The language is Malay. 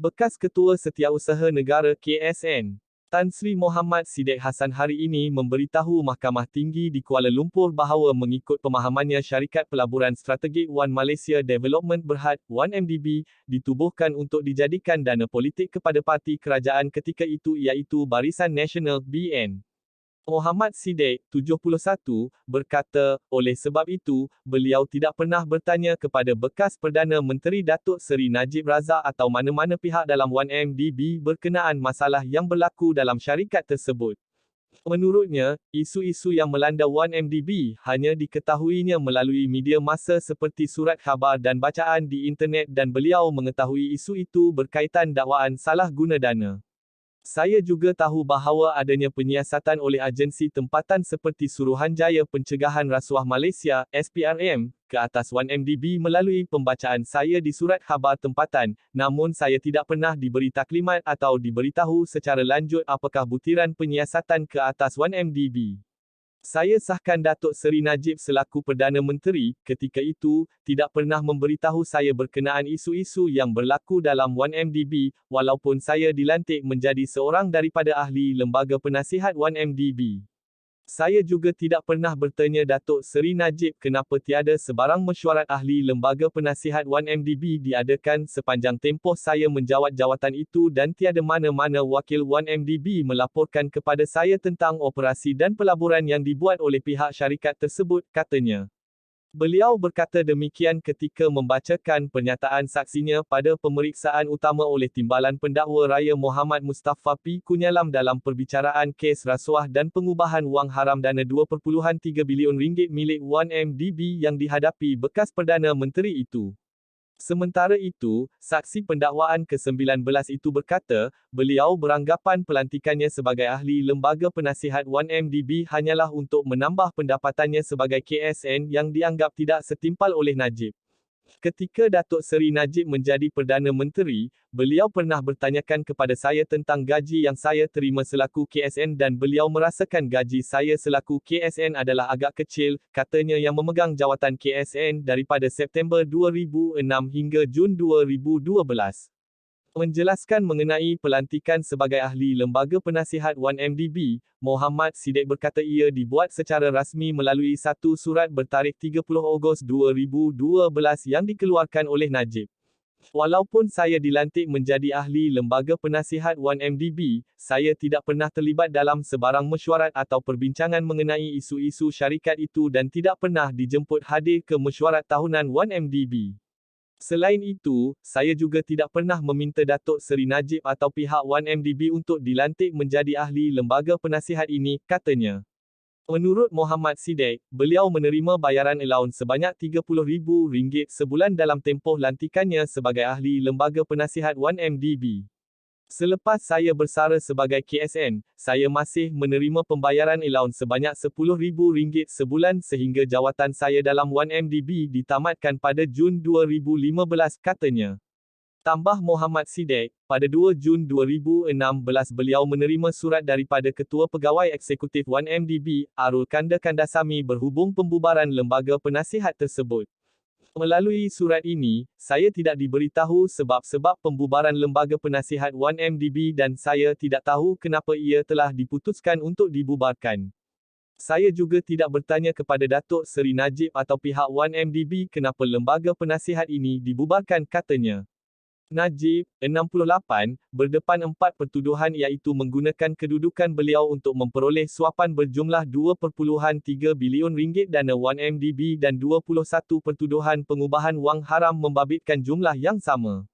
Bekas Ketua Setiausaha Negara KSN, Tan Sri Mohamad Sidek Hassan hari ini memberitahu Mahkamah Tinggi di Kuala Lumpur bahawa mengikut pemahamannya Syarikat Pelaburan Strategik One Malaysia Development Berhad, 1MDB, ditubuhkan untuk dijadikan dana politik kepada parti kerajaan ketika itu iaitu Barisan Nasional BN. Mohamad Sidek, 71, berkata, oleh sebab itu, beliau tidak pernah bertanya kepada bekas Perdana Menteri Datuk Seri Najib Razak atau mana-mana pihak dalam 1MDB berkenaan masalah yang berlaku dalam syarikat tersebut. Menurutnya, isu-isu yang melanda 1MDB hanya diketahuinya melalui media massa seperti surat khabar dan bacaan di internet dan beliau mengetahui isu itu berkaitan dakwaan salah guna dana. Saya juga tahu bahawa adanya penyiasatan oleh agensi tempatan seperti Suruhanjaya Pencegahan Rasuah Malaysia, SPRM, ke atas 1MDB melalui pembacaan saya di surat khabar tempatan, namun saya tidak pernah diberi taklimat atau diberitahu secara lanjut apakah butiran penyiasatan ke atas 1MDB. Saya sahkan Datuk Seri Najib selaku Perdana Menteri, ketika itu, tidak pernah memberitahu saya berkenaan isu-isu yang berlaku dalam 1MDB, walaupun saya dilantik menjadi seorang daripada ahli lembaga penasihat 1MDB. Saya juga tidak pernah bertanya Datuk Seri Najib kenapa tiada sebarang mesyuarat ahli lembaga penasihat 1MDB diadakan sepanjang tempoh saya menjawat jawatan itu dan tiada mana-mana wakil 1MDB melaporkan kepada saya tentang operasi dan pelaburan yang dibuat oleh pihak syarikat tersebut, katanya. Beliau berkata demikian ketika membacakan pernyataan saksinya pada pemeriksaan utama oleh Timbalan Pendakwa Raya Muhammad Mustafa P. Kunyalam dalam perbicaraan kes rasuah dan pengubahan wang haram dana 2.3 bilion ringgit milik 1MDB yang dihadapi bekas Perdana Menteri itu. Sementara itu, saksi pendakwaan ke-19 itu berkata, beliau beranggapan pelantikannya sebagai ahli lembaga penasihat 1MDB hanyalah untuk menambah pendapatannya sebagai KSN yang dianggap tidak setimpal oleh Najib. Ketika Datuk Seri Najib menjadi Perdana Menteri, beliau pernah bertanyakan kepada saya tentang gaji yang saya terima selaku KSN dan beliau merasakan gaji saya selaku KSN adalah agak kecil, katanya yang memegang jawatan KSN daripada September 2006 hingga Jun 2012. Menjelaskan mengenai pelantikan sebagai ahli lembaga penasihat 1MDB, Mohamad Sidek berkata ia dibuat secara rasmi melalui satu surat bertarikh 30 Ogos 2012 yang dikeluarkan oleh Najib. Walaupun saya dilantik menjadi ahli lembaga penasihat 1MDB, saya tidak pernah terlibat dalam sebarang mesyuarat atau perbincangan mengenai isu-isu syarikat itu dan tidak pernah dijemput hadir ke mesyuarat tahunan 1MDB. Selain itu, saya juga tidak pernah meminta Datuk Seri Najib atau pihak 1MDB untuk dilantik menjadi ahli lembaga penasihat ini, katanya. Menurut Mohamad Sidek, beliau menerima bayaran allowance sebanyak RM30,000 sebulan dalam tempoh lantikannya sebagai ahli lembaga penasihat 1MDB. Selepas saya bersara sebagai KSN, saya masih menerima pembayaran allowance sebanyak RM10,000 sebulan sehingga jawatan saya dalam 1MDB ditamatkan pada Jun 2015, katanya. Tambah Mohamad Sidek, pada 2 Jun 2016 beliau menerima surat daripada Ketua Pegawai Eksekutif 1MDB, Arul Kanda Kandasamy berhubung pembubaran lembaga penasihat tersebut. Melalui surat ini, saya tidak diberitahu sebab-sebab pembubaran lembaga penasihat 1MDB dan saya tidak tahu kenapa ia telah diputuskan untuk dibubarkan. Saya juga tidak bertanya kepada Datuk Seri Najib atau pihak 1MDB kenapa lembaga penasihat ini dibubarkan, katanya. Najib, 68, berdepan 4 pertuduhan iaitu menggunakan kedudukan beliau untuk memperoleh suapan berjumlah 2.3 bilion ringgit dana 1MDB dan 21 pertuduhan pengubahan wang haram membabitkan jumlah yang sama.